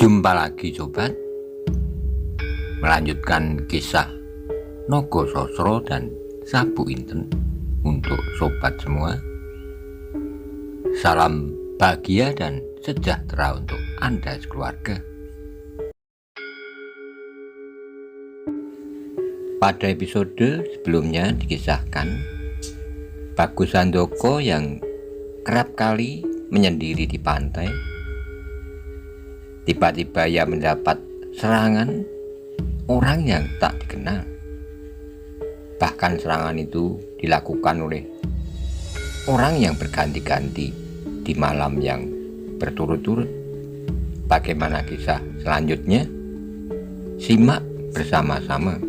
Jumpa lagi sobat, melanjutkan kisah Nogo Sosro dan Sabu Inten untuk sobat semua. Salam bahagia dan sejahtera untuk Anda sekeluarga. Pada episode sebelumnya dikisahkan Bagus Handoko yang kerap kali menyendiri di pantai. Tiba-tiba ia mendapat serangan orang yang tak dikenal. Bahkan serangan itu dilakukan oleh orang yang berganti-ganti di malam yang berturut-turut. Bagaimana kisah selanjutnya? Simak bersama-sama.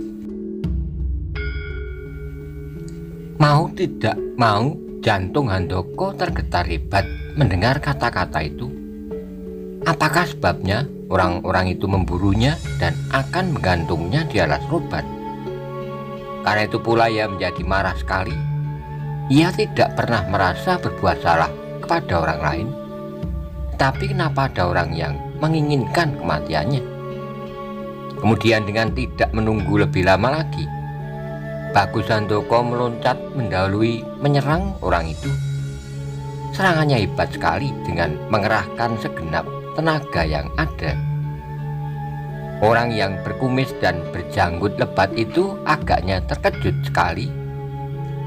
Mau tidak mau, jantung Handoko tergetar hebat mendengar kata-kata itu. Apakah sebabnya orang-orang itu memburunya dan akan menggantungnya di alas roban? Karena itu pula ia menjadi marah sekali. Ia tidak pernah merasa berbuat salah kepada orang lain. Tapi kenapa ada orang yang menginginkan kematiannya? Kemudian dengan tidak menunggu lebih lama lagi, Bagus Handoko meloncat mendahului menyerang orang itu. Serangannya hebat sekali dengan mengerahkan segenap tenaga yang ada. Orang yang berkumis dan berjanggut lebat itu agaknya terkejut sekali.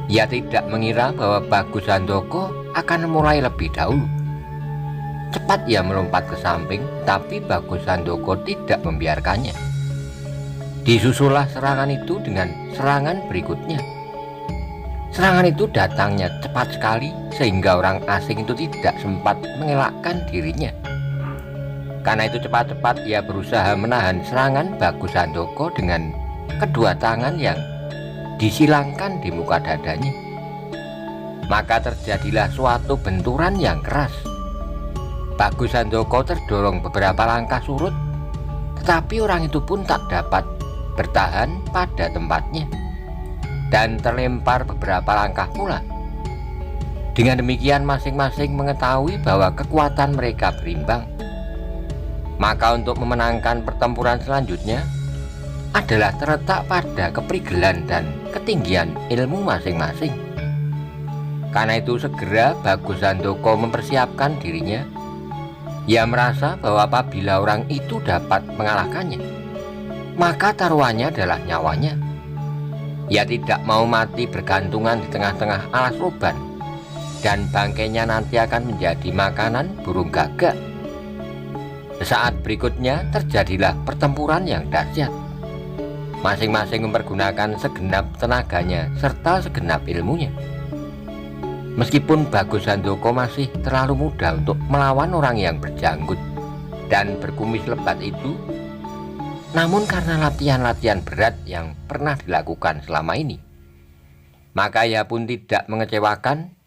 Ia tidak mengira bahwa Bagus Handoko akan mulai lebih dahulu. Cepat ia melompat ke samping, tapi Bagus Handoko tidak membiarkannya. Disusulah serangan itu dengan serangan berikutnya. Serangan itu datangnya cepat sekali sehingga orang asing itu tidak sempat mengelakkan dirinya. Karena itu cepat-cepat ia berusaha menahan serangan Bagus Handoko dengan kedua tangan yang disilangkan di muka dadanya. Maka terjadilah suatu benturan yang keras. Bagus Handoko terdorong beberapa langkah surut, tetapi orang itu pun tak dapat bertahan pada tempatnya dan terlempar beberapa langkah pula. Dengan demikian masing-masing mengetahui bahwa kekuatan mereka berimbang. Maka untuk memenangkan pertempuran selanjutnya adalah terletak pada keprigelan dan ketinggian ilmu masing-masing. Karena itu segera Bagus Handoko mempersiapkan dirinya. Ia merasa bahwa apabila orang itu dapat mengalahkannya, maka taruhannya adalah nyawanya. Ia tidak mau mati bergantungan di tengah-tengah alas roban, dan bangkainya nanti akan menjadi makanan burung gagak. Saat berikutnya terjadilah pertempuran yang dahsyat. Masing-masing mempergunakan segenap tenaganya serta segenap ilmunya. Meskipun Bagus Handoko masih terlalu muda untuk melawan orang yang berjanggut dan berkumis lebat itu, namun karena latihan-latihan berat yang pernah dilakukan selama ini, maka ia pun tidak mengecewakan.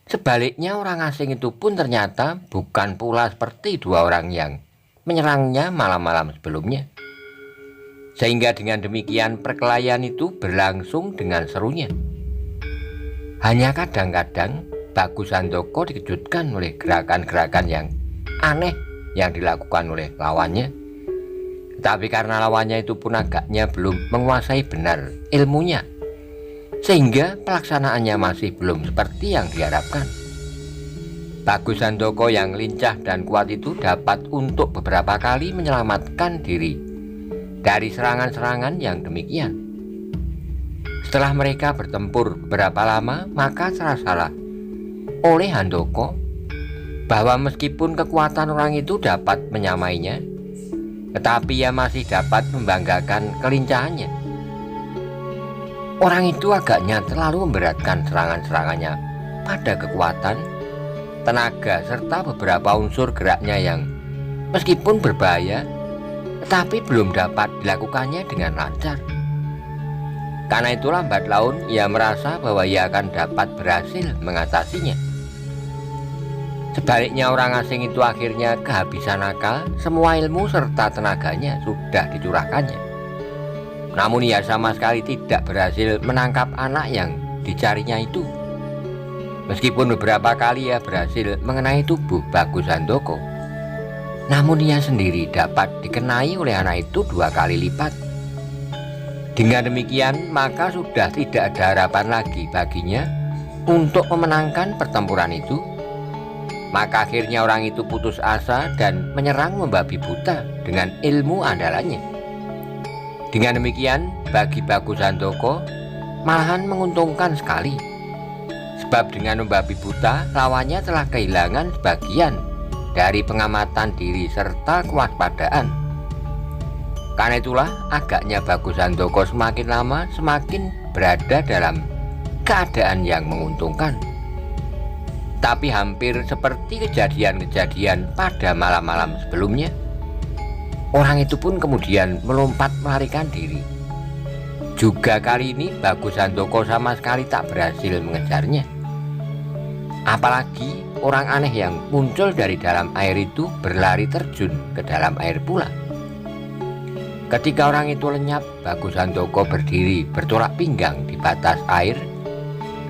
Sebaliknya orang asing itu pun ternyata bukan pula seperti dua orang yang menyerangnya malam-malam sebelumnya. Sehingga dengan demikian perkelahian itu berlangsung dengan serunya. Hanya kadang-kadang Bagus Handoko dikejutkan oleh gerakan-gerakan yang aneh yang dilakukan oleh lawannya. Tapi karena lawannya itu pun agaknya belum menguasai benar ilmunya, sehingga pelaksanaannya masih belum seperti yang diharapkan. Bagus Handoko yang lincah dan kuat itu dapat untuk beberapa kali menyelamatkan diri dari serangan-serangan yang demikian. Setelah mereka bertempur beberapa lama, maka serasalah oleh Handoko bahwa meskipun kekuatan orang itu dapat menyamainya, tetapi ia masih dapat membanggakan kelincahannya. Orang itu agaknya terlalu memberatkan serangan-serangannya pada kekuatan, tenaga, serta beberapa unsur geraknya yang meskipun berbahaya, tetapi belum dapat dilakukannya dengan lancar. Karena itu lambat laun ia merasa bahwa ia akan dapat berhasil mengatasinya. Sebaliknya orang asing itu akhirnya kehabisan akal, semua ilmu serta tenaganya sudah dicurahkannya. Namun ia sama sekali tidak berhasil menangkap anak yang dicarinya itu. Meskipun beberapa kali ia berhasil mengenai tubuh Bagus Handoko, namun ia sendiri dapat dikenai oleh anak itu 2 kali lipat. Dengan demikian, maka sudah tidak ada harapan lagi baginya untuk memenangkan pertempuran itu. Maka akhirnya orang itu putus asa dan menyerang membabi buta dengan ilmu andalannya. Dengan demikian, bagi Bagus Handoko malahan menguntungkan sekali. Sebab dengan membabi buta, lawannya telah kehilangan sebagian dari pengamatan diri serta kewaspadaan. Karena itulah agaknya Bagus Handoko semakin lama semakin berada dalam keadaan yang menguntungkan. Tapi hampir seperti kejadian-kejadian pada malam-malam sebelumnya, orang itu pun kemudian melompat melarikan diri. Juga kali ini Bagus Handoko sama sekali tak berhasil mengejarnya. Apalagi orang aneh yang muncul dari dalam air itu berlari terjun ke dalam air pula. Ketika orang itu lenyap, Bagus Handoko berdiri bertolak pinggang di batas air.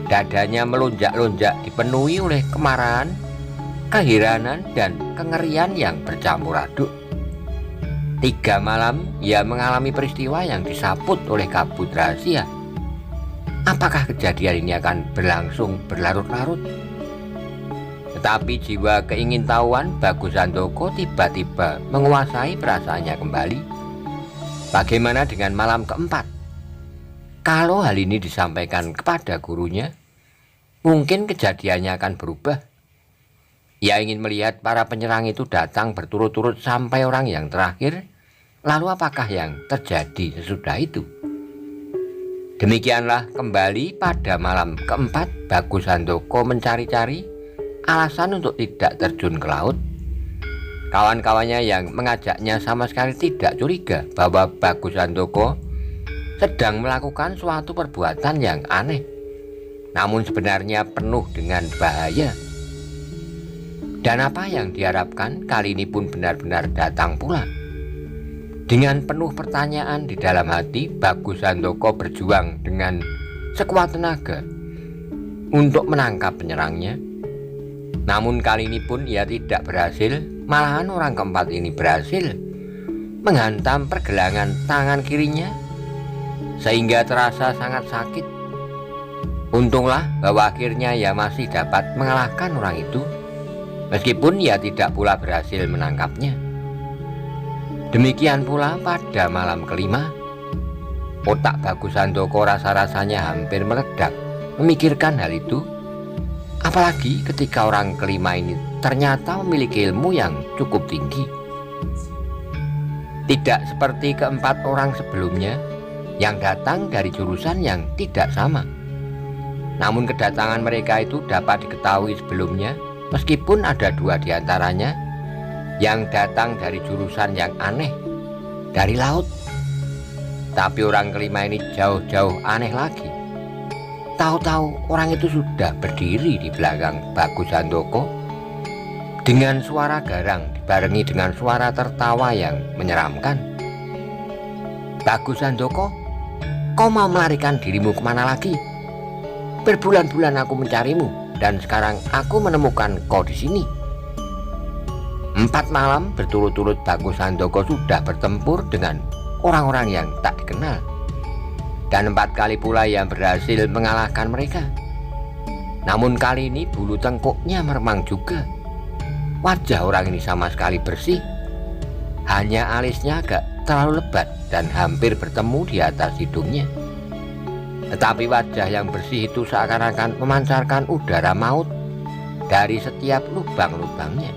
Dadanya melonjak-lonjak dipenuhi oleh kemarahan, keheranan, dan kengerian yang bercampur aduk. 3 malam ia mengalami peristiwa yang disaput oleh kabut rahasia. Apakah kejadian ini akan berlangsung berlarut-larut? Tetapi jiwa keingintahuan Bagus Handoko tiba-tiba menguasai perasaannya kembali. Bagaimana dengan malam keempat? Kalau hal ini disampaikan kepada gurunya, mungkin kejadiannya akan berubah. Ia ingin melihat para penyerang itu datang berturut-turut sampai orang yang terakhir. Lalu apakah yang terjadi sesudah itu? Demikianlah kembali pada malam keempat, Bagus Handoko mencari-cari alasan untuk tidak terjun ke laut. Kawan-kawannya yang mengajaknya sama sekali tidak curiga bahwa Bagus Handoko sedang melakukan suatu perbuatan yang aneh, namun sebenarnya penuh dengan bahaya. Dan apa yang diharapkan kali ini pun benar-benar datang pula. Dengan penuh pertanyaan di dalam hati, Bagus Handoko berjuang dengan sekuat tenaga untuk menangkap penyerangnya. Namun kali ini pun ia tidak berhasil, malahan orang keempat ini berhasil menghantam pergelangan tangan kirinya sehingga terasa sangat sakit. Untunglah bahwa akhirnya ia masih dapat mengalahkan orang itu, meskipun ia tidak pula berhasil menangkapnya. Demikian pula pada malam kelima, otak Bagus Handoko rasa-rasanya hampir meledak memikirkan hal itu. Apalagi ketika orang kelima ini ternyata memiliki ilmu yang cukup tinggi. Tidak seperti keempat orang sebelumnya yang datang dari jurusan yang tidak sama. Namun kedatangan mereka itu dapat diketahui sebelumnya, meskipun ada 2 di antaranya yang datang dari jurusan yang aneh, dari laut. Tapi orang kelima ini jauh-jauh aneh lagi. Tahu-tahu orang itu sudah berdiri di belakang Bagus Handoko dengan suara garang dibarengi dengan suara tertawa yang menyeramkan. "Bagus Handoko, kau mau melarikan dirimu kemana lagi? Berbulan-bulan aku mencarimu dan sekarang aku menemukan kau di sini." 4 malam berturut-turut Bagus Handoko sudah bertempur dengan orang-orang yang tak dikenal. Dan 4 kali pula ia berhasil mengalahkan mereka. Namun kali ini bulu tengkuknya meremang juga. Wajah orang ini sama sekali bersih. Hanya alisnya agak terlalu lebat dan hampir bertemu di atas hidungnya. Tetapi wajah yang bersih itu seakan-akan memancarkan udara maut dari setiap lubang-lubangnya.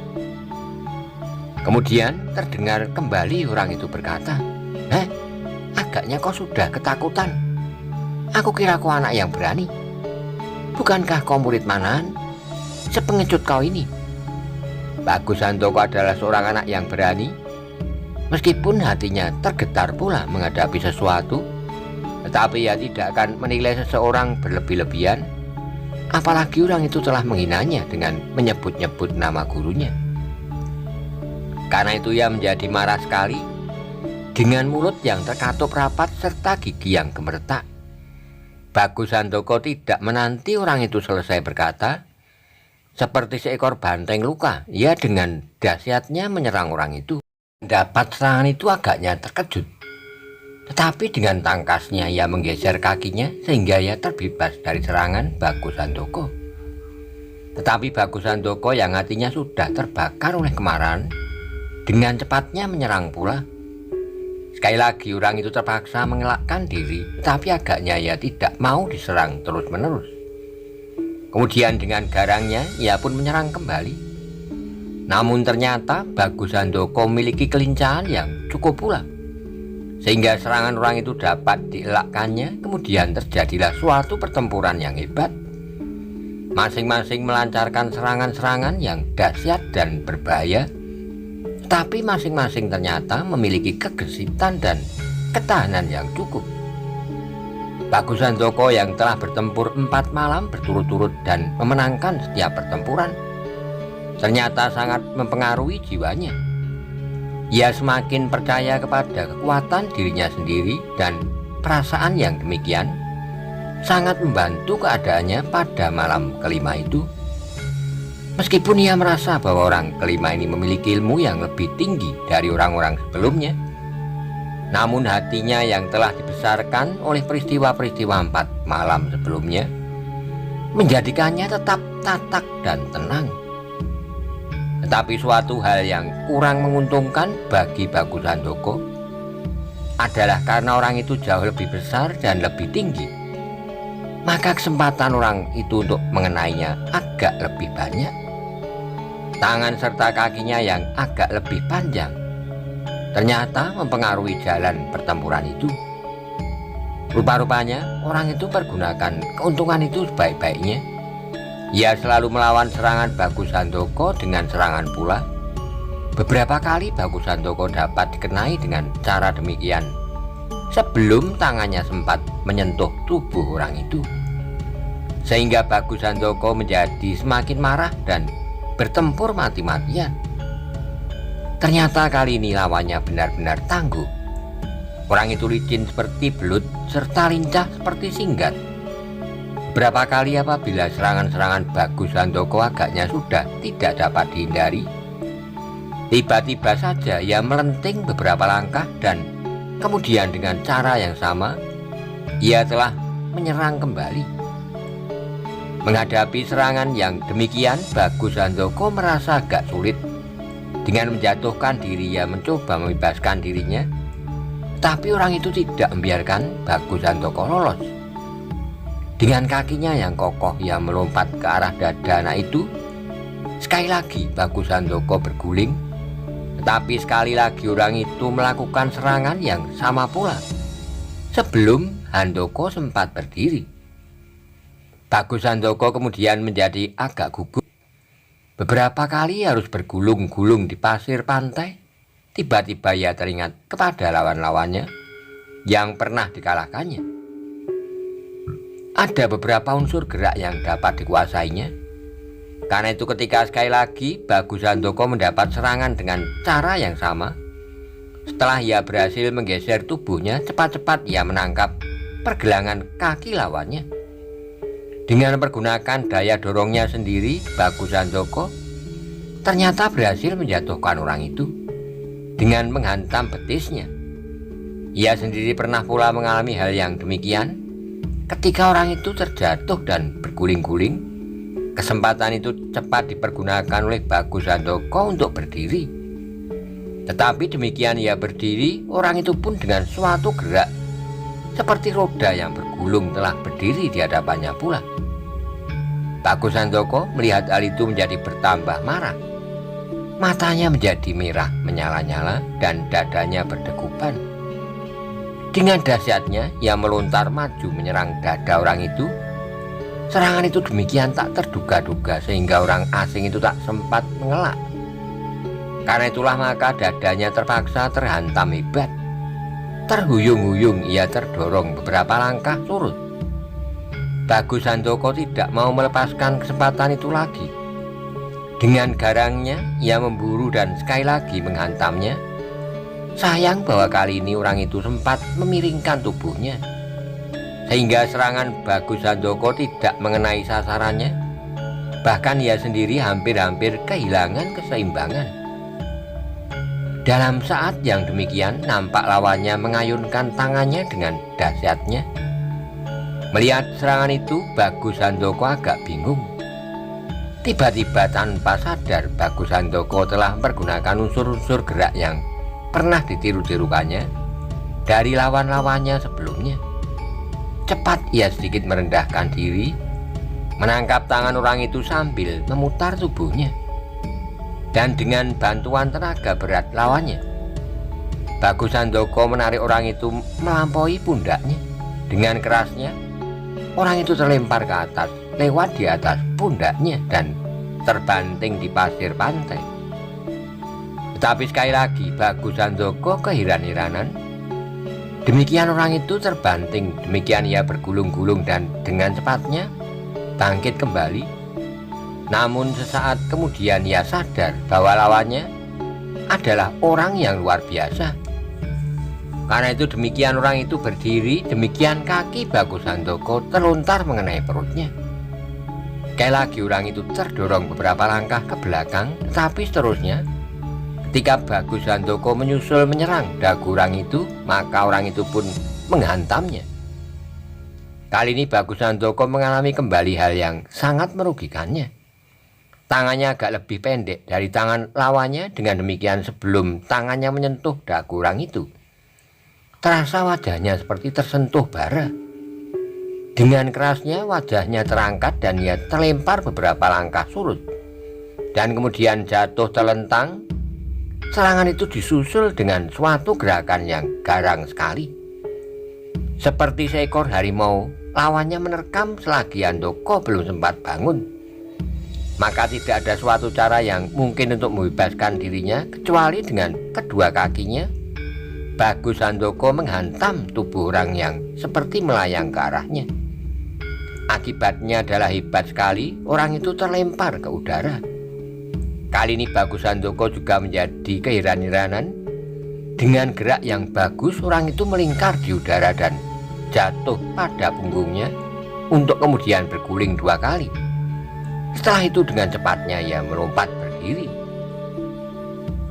Kemudian terdengar kembali orang itu berkata, agaknya kau sudah ketakutan. Aku kira kau anak yang berani. Bukankah kau murid Manahan? Sepengecut kau ini." Bagus Handoko adalah seorang anak yang berani. Meskipun hatinya tergetar pula menghadapi sesuatu, tetapi ia tidak akan menilai seseorang berlebih-lebihan. Apalagi orang itu telah menghinanya dengan menyebut-nyebut nama gurunya. Karena itu ia menjadi marah sekali, dengan mulut yang terkatup rapat serta gigi yang gemeretak. Bagus Handoko tidak menanti orang itu selesai berkata, seperti seekor banteng luka. Ia dengan dahsyatnya menyerang orang itu. Mendapat serangan itu agaknya terkejut, tetapi dengan tangkasnya ia menggeser kakinya sehingga ia terbebas dari serangan Bagus Handoko. Tetapi Bagus Handoko yang hatinya sudah terbakar oleh kemarahan dengan cepatnya menyerang pula. Sekali lagi orang itu terpaksa mengelakkan diri, tetapi agaknya ia tidak mau diserang terus-menerus. Kemudian dengan garangnya ia pun menyerang kembali. Namun ternyata Bagus Handoko memiliki kelincahan yang cukup pula, sehingga serangan orang itu dapat dielakkannya. Kemudian terjadilah suatu pertempuran yang hebat. Masing-masing melancarkan serangan-serangan yang dahsyat dan berbahaya, tapi masing-masing ternyata memiliki kegesitan dan ketahanan yang cukup. Bagus Handoko yang telah bertempur 4 malam berturut-turut dan memenangkan setiap pertempuran, ternyata sangat mempengaruhi jiwanya. Ia semakin percaya kepada kekuatan dirinya sendiri, dan perasaan yang demikian sangat membantu keadaannya pada malam kelima itu. Meskipun ia merasa bahwa orang kelima ini memiliki ilmu yang lebih tinggi dari orang-orang sebelumnya, namun hatinya yang telah dibesarkan oleh peristiwa-peristiwa 4 malam sebelumnya menjadikannya tetap tatak dan tenang. Tetapi suatu hal yang kurang menguntungkan bagi Bagus Handoko adalah karena orang itu jauh lebih besar dan lebih tinggi, maka kesempatan orang itu untuk mengenainya agak lebih banyak. Tangan serta kakinya yang agak lebih panjang ternyata mempengaruhi jalan pertempuran itu. Rupa-rupanya orang itu pergunakan keuntungan itu sebaik-baiknya. Ia selalu melawan serangan Bagus Handoko dengan serangan pula. Beberapa kali Bagus Handoko dapat dikenai dengan cara demikian sebelum tangannya sempat menyentuh tubuh orang itu, sehingga Bagus Handoko menjadi semakin marah dan bertempur mati-matian. Ternyata kali ini lawannya benar-benar tangguh. Orang itu licin seperti belut serta lincah seperti singgat. Berapa kali apabila serangan-serangan Bagus Handoko agaknya sudah tidak dapat dihindari, tiba-tiba saja ia melenting beberapa langkah dan kemudian dengan cara yang sama ia telah menyerang kembali. Menghadapi serangan yang demikian, Bagus Handoko merasa agak sulit. Dengan menjatuhkan diri ia mencoba membebaskan dirinya, tapi orang itu tidak membiarkan Bagus Handoko lolos. Dengan kakinya yang kokoh ia melompat ke arah dada anak itu. Sekali lagi Bagus Handoko berguling, tetapi sekali lagi orang itu melakukan serangan yang sama pula sebelum Handoko sempat berdiri. Bagus Handoko kemudian menjadi agak gugup. Beberapa kali harus bergulung-gulung di pasir pantai. Tiba-tiba ia teringat kepada lawan-lawannya yang pernah dikalahkannya. Ada beberapa unsur gerak yang dapat dikuasainya. Karena itu ketika sekali lagi Bagus Handoko mendapat serangan dengan cara yang sama, setelah ia berhasil menggeser tubuhnya, cepat-cepat ia menangkap pergelangan kaki lawannya. Dengan mempergunakan daya dorongnya sendiri, Bagus Handoko ternyata berhasil menjatuhkan orang itu dengan menghantam betisnya. Ia sendiri pernah pula mengalami hal yang demikian. Ketika orang itu terjatuh dan berguling-guling, kesempatan itu cepat dipergunakan oleh Bagus Handoko untuk berdiri. Tetapi demikian ia berdiri, orang itu pun dengan suatu gerak seperti roda yang bergulung telah berdiri di hadapannya pula. Bagus Handoko melihat hal itu menjadi bertambah marah. Matanya menjadi merah menyala-nyala dan dadanya berdegupan. Dengan dahsyatnya ia melontar maju menyerang dada orang itu. Serangan itu demikian tak terduga-duga sehingga orang asing itu tak sempat mengelak. Karena itulah maka dadanya terpaksa terhantam hebat. Terhuyung-huyung ia terdorong beberapa langkah surut. Bagus Handoko tidak mau melepaskan kesempatan itu lagi. Dengan garangnya ia memburu dan sekali lagi menghantamnya. Sayang bahwa kali ini orang itu sempat memiringkan tubuhnya, sehingga serangan Bagus Handoko tidak mengenai sasarannya. Bahkan ia sendiri hampir-hampir kehilangan keseimbangan. Dalam saat yang demikian, nampak lawannya mengayunkan tangannya dengan dahsyatnya. Melihat serangan itu, Bagus Handoko agak bingung. Tiba-tiba tanpa sadar, Bagus Handoko telah mempergunakan unsur-unsur gerak yang pernah ditiru-tirukannya dari lawan-lawannya sebelumnya. Cepat ia sedikit merendahkan diri, menangkap tangan orang itu sambil memutar tubuhnya. Dan dengan bantuan tenaga berat lawannya, Bagus Handoko menarik orang itu melampaui pundaknya. Dengan kerasnya, orang itu terlempar ke atas, lewat di atas pundaknya dan terbanting di pasir pantai. Tetapi sekali lagi Bagus Handoko keheran-heranan. Demikian orang itu terbanting, demikian ia bergulung-gulung dan dengan cepatnya bangkit kembali. Namun sesaat kemudian ia sadar bahwa lawannya adalah orang yang luar biasa. Karena itu demikian orang itu berdiri, demikian kaki Bagus Handoko terlontar mengenai perutnya. Sekali lagi orang itu terdorong beberapa langkah ke belakang, tetapi seterusnya ketika Bagus Handoko menyusul menyerang dagu orang itu, maka orang itu pun menghantamnya. Kali ini Bagus Handoko mengalami kembali hal yang sangat merugikannya. Tangannya agak lebih pendek dari tangan lawannya, dengan demikian sebelum tangannya menyentuh dagu orang itu, terasa wajahnya seperti tersentuh bara. Dengan kerasnya wajahnya terangkat dan ia terlempar beberapa langkah surut, dan kemudian jatuh terlentang. Serangan itu disusul dengan suatu gerakan yang garang sekali. Seperti seekor harimau, lawannya menerkam selagi Handoko belum sempat bangun. Maka tidak ada suatu cara yang mungkin untuk membebaskan dirinya kecuali dengan kedua kakinya. Bagus Handoko menghantam tubuh orang yang seperti melayang ke arahnya. Akibatnya adalah hebat sekali, orang itu terlempar ke udara. Kali ini Bagus Handoko juga menjadi keheran-heranan. Dengan gerak yang bagus, orang itu melingkar di udara dan jatuh pada punggungnya untuk kemudian berguling 2 kali. Setelah itu dengan cepatnya ia melompat berdiri.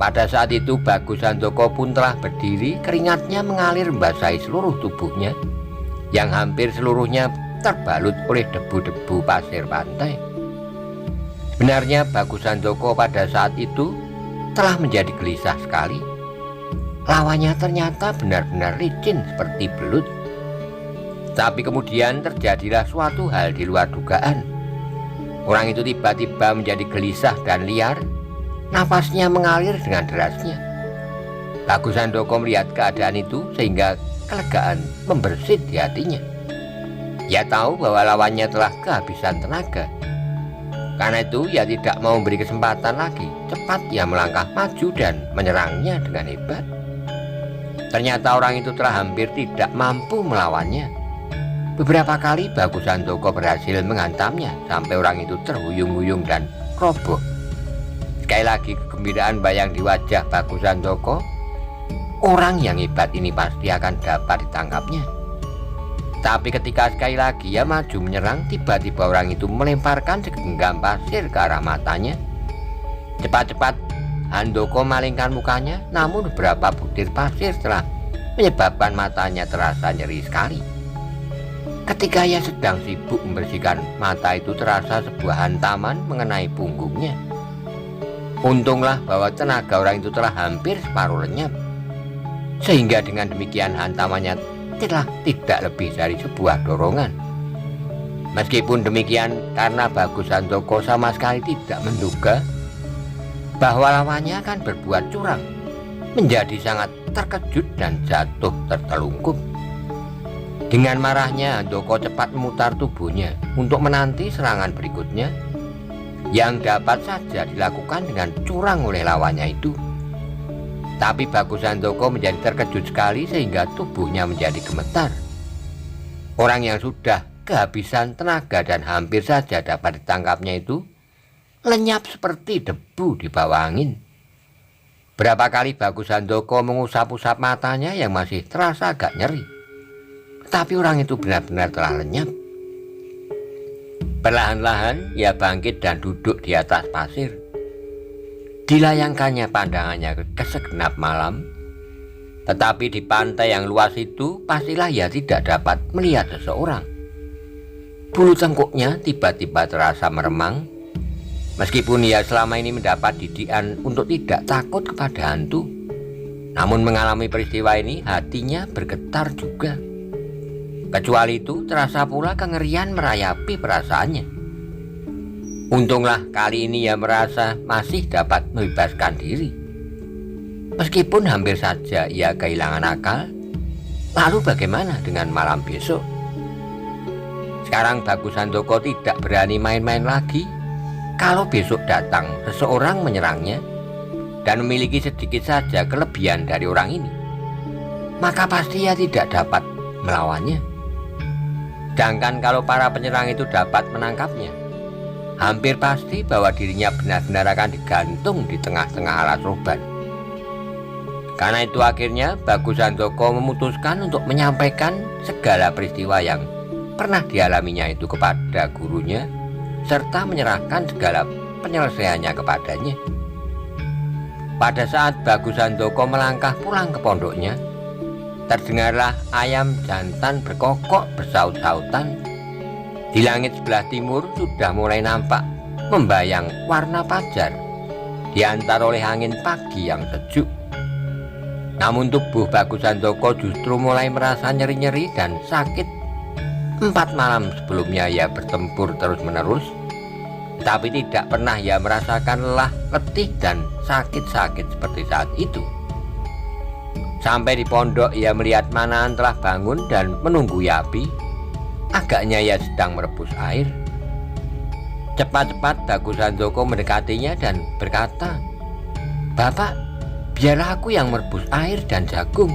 Pada saat itu Bagus Handoko pun telah berdiri, keringatnya mengalir membasahi seluruh tubuhnya yang hampir seluruhnya terbalut oleh debu-debu pasir pantai. Sebenarnya Bagus Handoko pada saat itu telah menjadi gelisah sekali. Lawannya ternyata benar-benar licin seperti belut. Tapi kemudian terjadilah suatu hal di luar dugaan. Orang itu tiba-tiba menjadi gelisah dan liar. Nafasnya mengalir dengan derasnya. Bagus Handoko melihat keadaan itu sehingga kelegaan membersit di hatinya. Ia tahu bahwa lawannya telah kehabisan tenaga. Karena itu ia tidak mau memberi kesempatan lagi. Cepat ia melangkah maju dan menyerangnya dengan hebat. Ternyata orang itu telah hampir tidak mampu melawannya. Beberapa kali Bagus Handoko berhasil menghantamnya sampai orang itu terhuyung-huyung dan roboh. Sekali lagi kegembiraan bayang di wajah Bagus Handoko. Orang yang hebat ini pasti akan dapat ditangkapnya. Tapi ketika sekali lagi ia maju menyerang, tiba-tiba orang itu melemparkan segenggam pasir ke arah matanya. Cepat-cepat Handoko malingkan mukanya, namun beberapa butir pasir telah menyebabkan matanya terasa nyeri sekali. Ketika ia sedang sibuk membersihkan mata itu, terasa sebuah hantaman mengenai punggungnya. Untunglah bahwa tenaga orang itu telah hampir separuh lenyap, sehingga dengan demikian hantamannya telah tidak lebih dari sebuah dorongan. Meskipun demikian, karena Bagus Handoko sama sekali tidak menduga bahwa lawannya akan berbuat curang, menjadi sangat terkejut dan jatuh tertelungkup. Dengan marahnya, Handoko cepat memutar tubuhnya untuk menanti serangan berikutnya yang dapat saja dilakukan dengan curang oleh lawannya itu. Tapi Bagus Handoko menjadi terkejut sekali sehingga tubuhnya menjadi gemetar. Orang yang sudah kehabisan tenaga dan hampir saja dapat ditangkapnya itu lenyap seperti debu di bawah angin. Berapa kali Bagus Handoko mengusap-usap matanya yang masih terasa agak nyeri. Tapi orang itu benar-benar telah lenyap. Perlahan-lahan ia bangkit dan duduk di atas pasir. Dilayangkannya pandangannya ke segenap malam. Tetapi di pantai yang luas itu pastilah ia tidak dapat melihat seseorang. Bulu tengkuknya tiba-tiba terasa meremang. Meskipun ia selama ini mendapat didikan untuk tidak takut kepada hantu, namun mengalami peristiwa ini hatinya bergetar juga. Kecuali itu terasa pula kengerian merayapi perasaannya. Untunglah kali ini ia merasa masih dapat membebaskan diri. Meskipun hampir saja ia kehilangan akal, lalu bagaimana dengan malam besok? Sekarang Bagus Handoko tidak berani main-main lagi. Kalau besok datang seseorang menyerangnya dan memiliki sedikit saja kelebihan dari orang ini, maka pasti ia tidak dapat melawannya. Sedangkan kalau para penyerang itu dapat menangkapnya, hampir pasti bahwa dirinya benar-benar akan digantung di tengah-tengah alas roban. Karena itu akhirnya Bagus Handoko memutuskan untuk menyampaikan segala peristiwa yang pernah dialaminya itu kepada gurunya, serta menyerahkan segala penyelesaiannya kepadanya. Pada saat Bagus Handoko melangkah pulang ke pondoknya, terdengarlah ayam jantan berkokok bersaut-sautan. Di langit sebelah timur sudah mulai nampak membayang warna fajar, diantar oleh angin pagi yang sejuk. Namun tubuh Bagus Handoko justru mulai merasa nyeri-nyeri dan sakit. 4 malam sebelumnya ia bertempur terus-menerus, tapi tidak pernah ia merasakan lelah, letih, dan sakit-sakit seperti saat itu. Sampai di pondok ia melihat Manahan telah bangun dan menunggu Yapi. Agaknya ia sedang merebus air. Cepat-cepat Bagus Handoko mendekatinya dan berkata, "Bapak, biarlah aku yang merebus air dan jagung."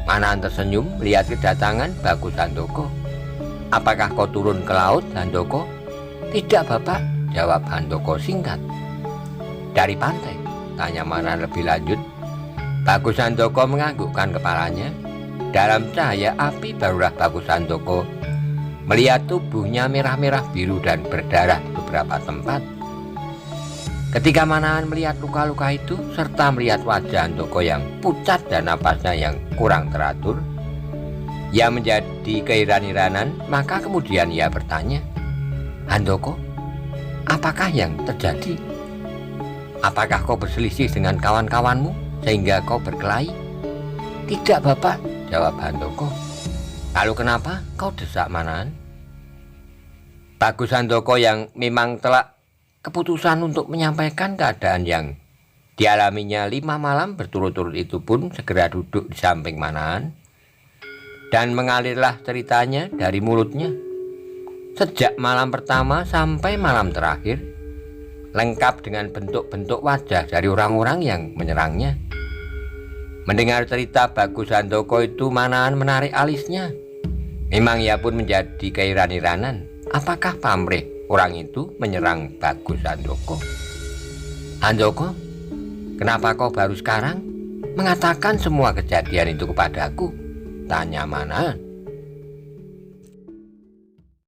Manahan tersenyum melihat kedatangan Bagus Handoko. "Apakah kau turun ke laut, Handoko?" "Tidak, Bapak," jawab Handoko singkat. "Dari pantai?" tanya Manahan lebih lanjut. Bagus Handoko menganggukkan kepalanya. Dalam cahaya api barulah Bagus Handoko melihat tubuhnya merah-merah biru dan berdarah di beberapa tempat. Ketika Manahan melihat luka-luka itu serta melihat wajah Handoko yang pucat dan napasnya yang kurang teratur, ia menjadi keheran-heranan. Maka kemudian ia bertanya, "Handoko, apakah yang terjadi? Apakah kau berselisih dengan kawan-kawanmu sehingga kau berkelahi?" "Tidak, Bapak," jawab Handoko. "Lalu kenapa kau desak Manahan?" Bagus Handoko yang memang telah keputusan untuk menyampaikan keadaan yang dialaminya 5 malam berturut-turut itu pun segera duduk di samping Manahan, dan mengalirlah ceritanya dari mulutnya. Sejak malam pertama sampai malam terakhir, lengkap dengan bentuk-bentuk wajah dari orang-orang yang menyerangnya. Mendengar cerita Bagus Handoko itu, Manahan menarik alisnya. Memang ia pun menjadi keheran-heranan. Apakah pamrih orang itu menyerang Bagus Handoko? "Handoko, kenapa kau baru sekarang mengatakan semua kejadian itu kepadaku?" tanya Manahan.